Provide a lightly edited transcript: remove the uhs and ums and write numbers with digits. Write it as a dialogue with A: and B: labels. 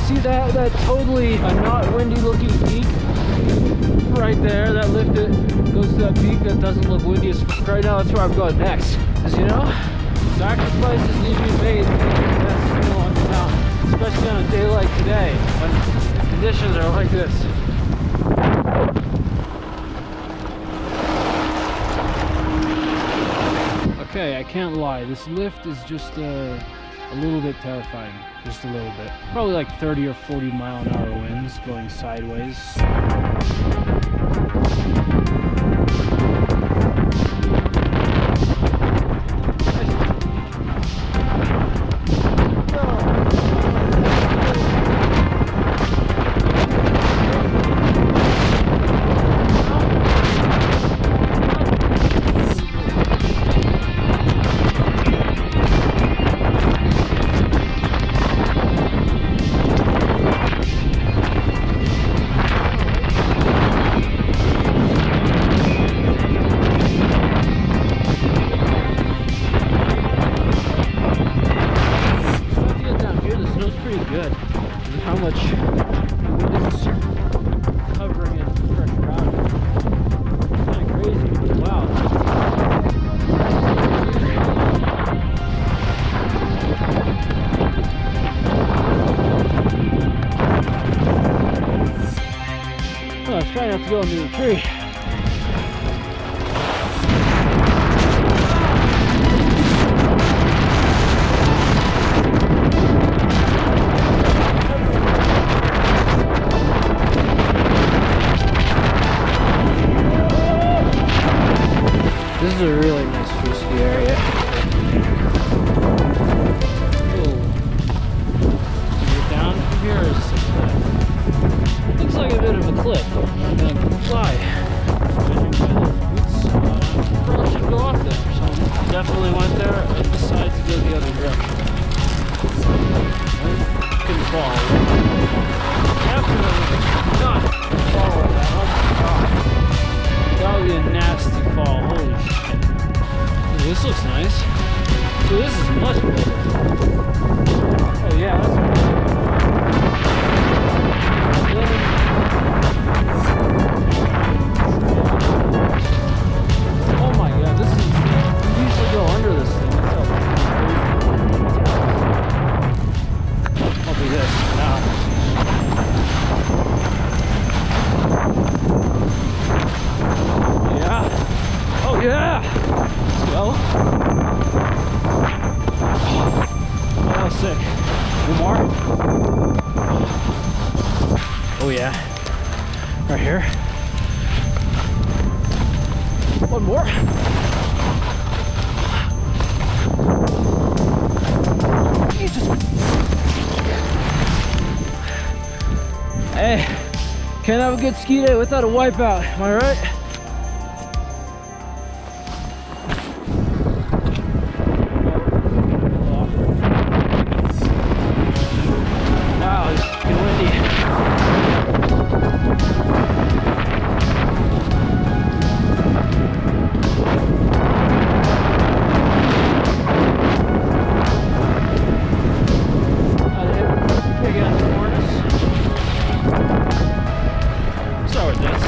A: see that totally not windy looking peak right there? That lift it goes to that peak that doesn't look windy as fuck. Right now, that's where I'm going next. Because you know, sacrifices need to be made to get that snow on the mountain, especially on a day like today when conditions are like this. Okay, I can't lie. This lift is just a little bit terrifying. Just a little bit. Probably like 30 or 40 mile an hour winds going sideways. Try not to go into the tree. This is a really nice free ski area. Oh. Is it down from here or is it cliff? Looks like a bit of a cliff. I'm gonna fly. Judging by those boots, probably should go off there. So definitely went there and decided to go the other direction. Couldn't fall. Definitely not fall like that. Oh my god. That would be a nasty fall. Holy shit. Ooh, this looks nice. Ooh, this is much better. Oh yeah, that's good. Oh my god, this is, you usually go under this thing. I'll do this now. Yeah. Oh yeah. Let's go. Oh, that was sick. One more. Oh yeah. Right here. One more. Jesus. Hey, can't have a good ski day without a wipeout, am I right? Wow, it's fucking windy. Start with this.